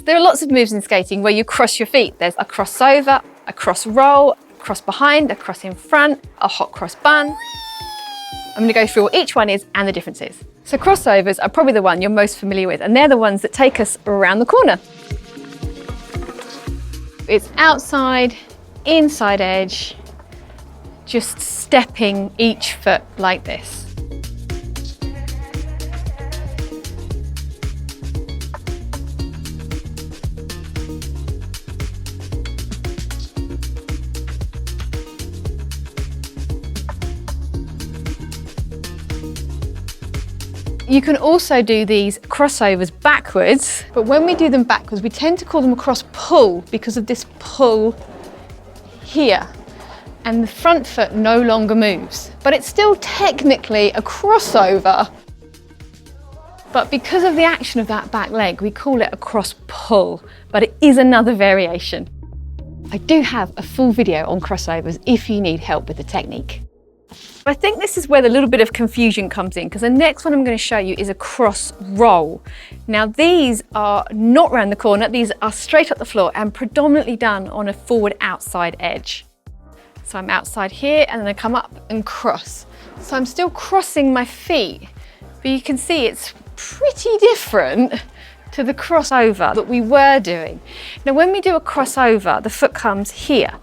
There are lots of moves in skating where you cross your feet. There's a crossover, a cross roll, cross behind, a cross in front, a hot cross bun. I'm going to go through what each one is and the differences. So crossovers are probably the one you're most familiar with, and they're the ones that take us around the corner. It's outside, inside edge, just stepping each foot like this. You can also do these crossovers backwards, but when we do them backwards, we tend to call them a cross pull because of this pull here. And the front foot no longer moves, but it's still technically a crossover. But because of the action of that back leg, we call it a cross pull, but it is another variation. I do have a full video on crossovers if you need help with the technique. I think this is where the little bit of confusion comes in, because the next one I'm going to show you is a cross roll. Now these are not round the corner, these are straight up the floor and predominantly done on a forward outside edge. So I'm outside here and then I come up and cross. So I'm still crossing my feet, but you can see it's pretty different to the crossover that we were doing. Now when we do a crossover, the foot comes here,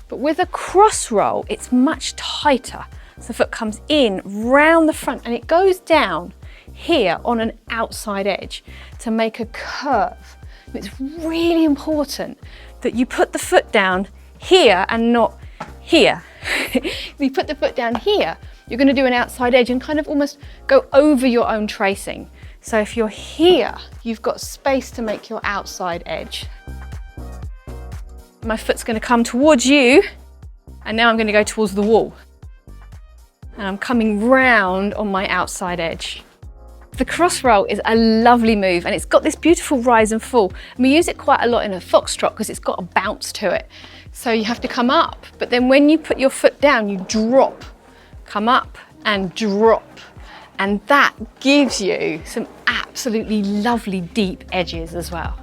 but with a cross roll, it's much tighter. So the foot comes in round the front and it goes down here on an outside edge to make a curve. It's really important that you put the foot down here and not here. If you put the foot down here, you're going to do an outside edge and kind of almost go over your own tracing. So if you're here, you've got space to make your outside edge. My foot's going to come towards you, and now I'm going to go towards the wall. And I'm coming round on my outside edge. The cross roll is a lovely move, and it's got this beautiful rise and fall. And we use it quite a lot in a foxtrot because it's got a bounce to it. So you have to come up, but then when you put your foot down, you drop, come up and drop. And that gives you some absolutely lovely deep edges as well.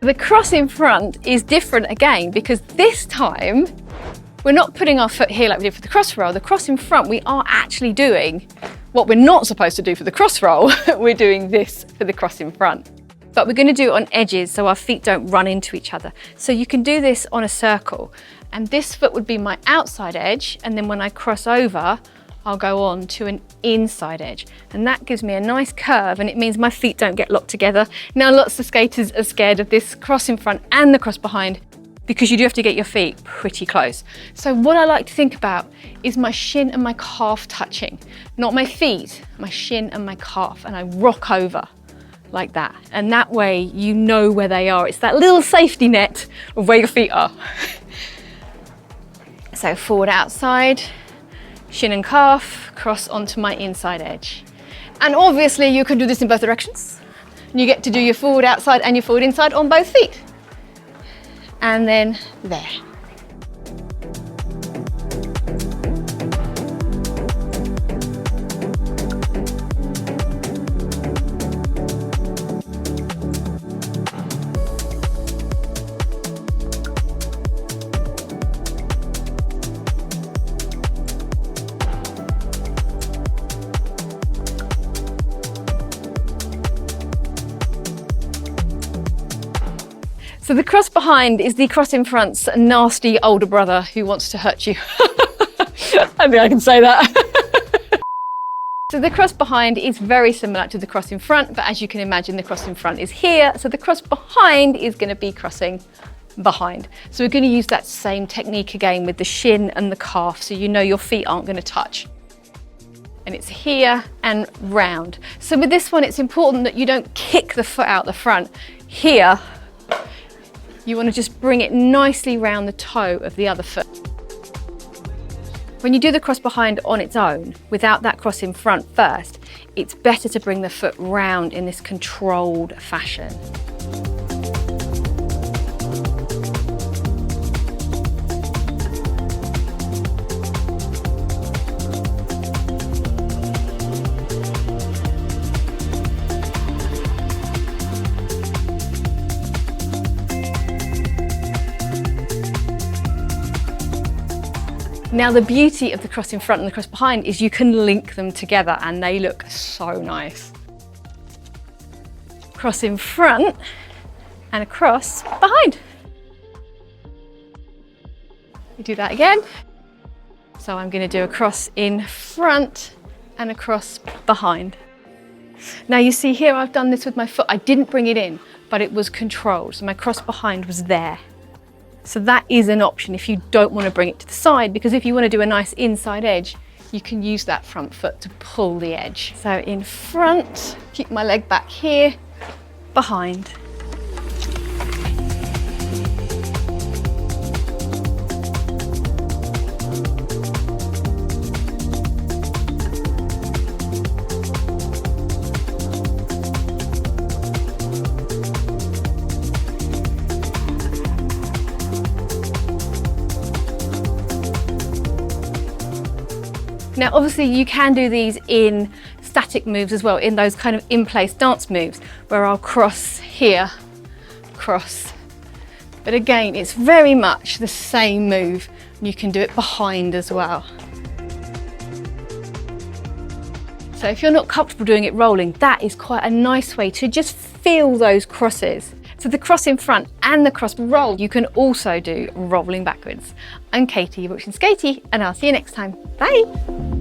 The cross in front is different again, because this time we're not putting our foot here like we did for the cross roll. The cross in front, we are actually doing what we're not supposed to do for the cross roll. We're doing this for the cross in front. But we're going to do it on edges so our feet don't run into each other. So you can do this on a circle, and this foot would be my outside edge, and then when I cross over, I'll go on to an inside edge, and that gives me a nice curve, and it means my feet don't get locked together. Now lots of skaters are scared of this cross in front and the cross behind because you do have to get your feet pretty close. So what I like to think about is my shin and my calf touching, not my feet, my shin and my calf, and I rock over like that. And that way you know where they are. It's that little safety net of where your feet are. So forward outside, shin and calf, cross onto my inside edge. And obviously you can do this in both directions. You get to do your forward outside and your forward inside on both feet. And then there. So the cross behind is the cross in front's nasty older brother who wants to hurt you. I think I can say that. So the cross behind is very similar to the cross in front, but as you can imagine, the cross in front is here. So the cross behind is going to be crossing behind. So we're going to use that same technique again with the shin and the calf, so you know your feet aren't going to touch. and it's here and round. So with this one, it's important that you don't kick the foot out the front. Here, you want to just bring it nicely round the toe of the other foot. When you do the cross behind on its own, without that cross in front first, it's better to bring the foot round in this controlled fashion. Now the beauty of the cross in front and the cross behind is you can link them together and they look so nice. Cross in front and a cross behind. We do that again. So I'm going to do a cross in front and a cross behind. Now you see here I've done this with my foot. I didn't bring it in, but it was controlled. So my cross behind was there. So that is an option if you don't want to bring it to the side, because if you want to do a nice inside edge, you can use that front foot to pull the edge. So in front, keep my leg back here, behind. Now obviously you can do these in static moves as well, in those kind of in-place dance moves where I'll cross here, cross. But again, it's very much the same move. You can do it behind as well. So if you're not comfortable doing it rolling, that is quite a nice way to just feel those crosses. So the cross in front and the cross roll, you can also do rolling backwards. I'm Katie, you're watching Skatie, and I'll see you next time. Bye.